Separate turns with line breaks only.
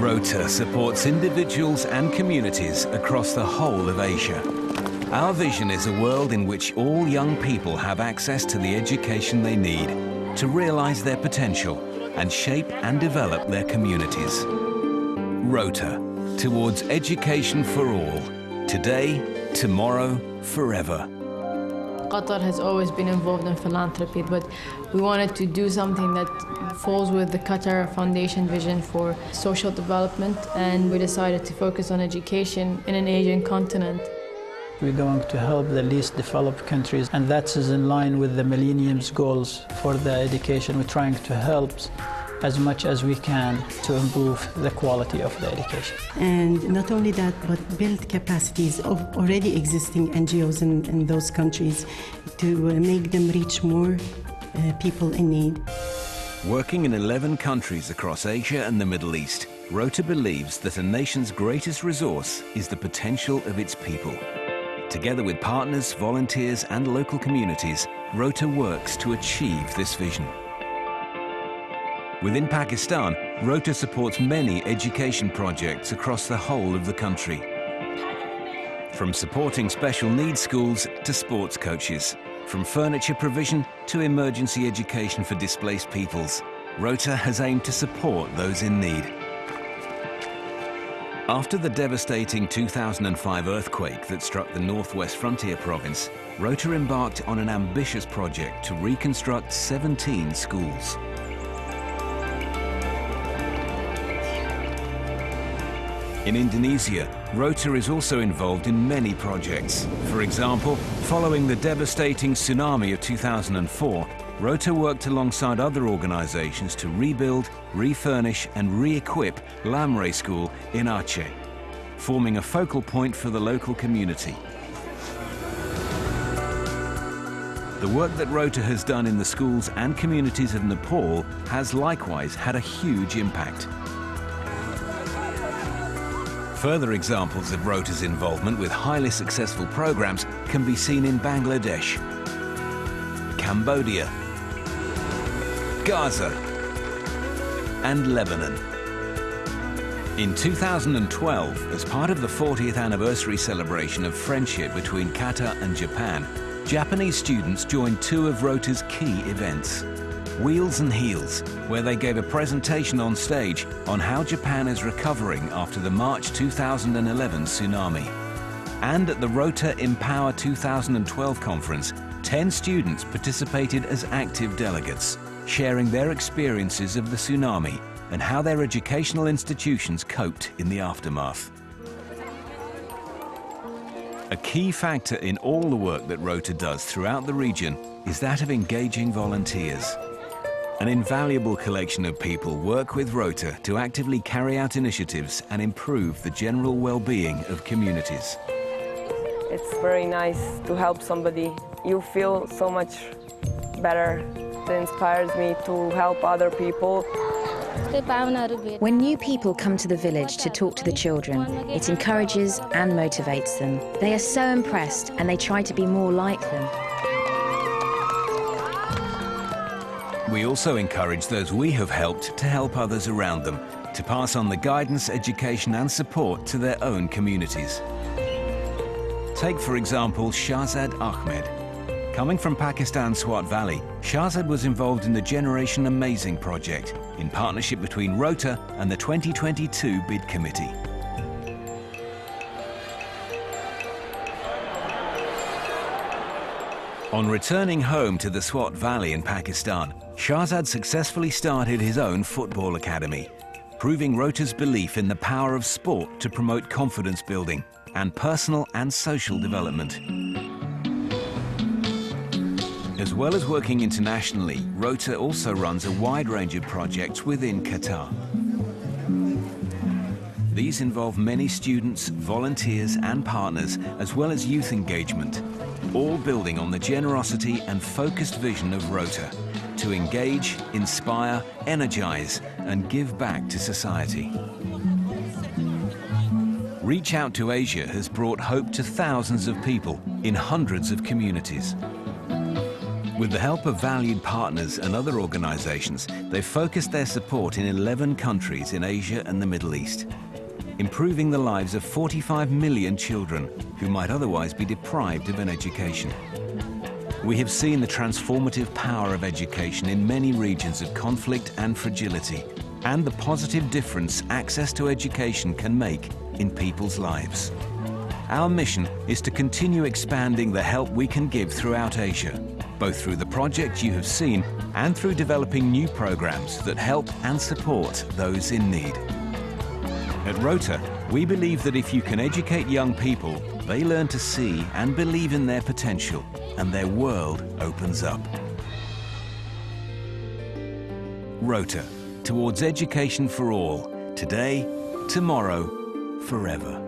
ROTA supports individuals and communities across the whole of Asia. Our vision is a world in which all young people have access to the education they need to realize their potential and shape and develop their communities. ROTA, towards education for all, today, tomorrow, forever.
Qatar has always been involved in philanthropy, but we wanted to do something that falls with the Qatar Foundation vision for social development, and we decided to focus on education in an Asian continent.
We're going to help the least developed countries, and that is in line with the Millennium's goals for the education. We're trying to help as much as we can to improve the quality of the education.
And not only that, but build capacities of already existing NGOs in those countries to make them reach more people in need.
Working in 11 countries across Asia and the Middle East, ROTA believes that a nation's greatest resource is the potential of its people. Together with partners, volunteers and local communities, ROTA works to achieve this vision. Within Pakistan, ROTA supports many education projects across the whole of the country. From supporting special needs schools to sports coaches, from furniture provision to emergency education for displaced peoples, ROTA has aimed to support those in need. After the devastating 2005 earthquake that struck the northwest frontier province, ROTA embarked on an ambitious project to reconstruct 17 schools. In Indonesia, ROTA is also involved in many projects. For example, following the devastating tsunami of 2004, ROTA worked alongside other organizations to rebuild, refurnish and re-equip Lamre School in Aceh, forming a focal point for the local community. The work that ROTA has done in the schools and communities of Nepal has likewise had a huge impact. Further examples of ROTA's involvement with highly successful programs can be seen in Bangladesh, Cambodia, Gaza, and Lebanon. In 2012, as part of the 40th anniversary celebration of friendship between Qatar and Japan, Japanese students joined two of ROTA's key events. Wheels and Heels, where they gave a presentation on stage on how Japan is recovering after the March 2011 tsunami. And at the ROTA Empower 2012 conference, 10 students participated as active delegates, sharing their experiences of the tsunami and how their educational institutions coped in the aftermath. A key factor in all the work that ROTA does throughout the region is that of engaging volunteers. An invaluable collection of people work with ROTA to actively carry out initiatives and improve the general well-being of communities.
It's very nice to help somebody. You feel so much better. It inspires me to help other people.
When new people come to the village to talk to the children, it encourages and motivates them. They are so impressed and they try to be more like them.
We also encourage those we have helped to help others around them, to pass on the guidance, education and support to their own communities. Take, for example, Shahzad Ahmed. Coming from Pakistan's Swat Valley, Shahzad was involved in the Generation Amazing project, in partnership between ROTA and the 2022 Bid Committee. On returning home to the Swat Valley in Pakistan, Shahzad successfully started his own football academy, proving ROTA's belief in the power of sport to promote confidence building and personal and social development. As well as working internationally, ROTA also runs a wide range of projects within Qatar. These involve many students, volunteers and partners, as well as youth engagement, all building on the generosity and focused vision of ROTA to engage, inspire, energize and give back to society. Reach Out to Asia has brought hope to thousands of people in hundreds of communities. With the help of valued partners and other organizations, they've focused their support in 11 countries in Asia and the Middle East, improving the lives of 45 million children who might otherwise be deprived of an education. We have seen the transformative power of education in many regions of conflict and fragility, and the positive difference access to education can make in people's lives. Our mission is to continue expanding the help we can give throughout Asia, both through the projects you have seen and through developing new programs that help and support those in need. At ROTA, we believe that if you can educate young people, they learn to see and believe in their potential, and their world opens up. ROTA, towards education for all, today, tomorrow, forever.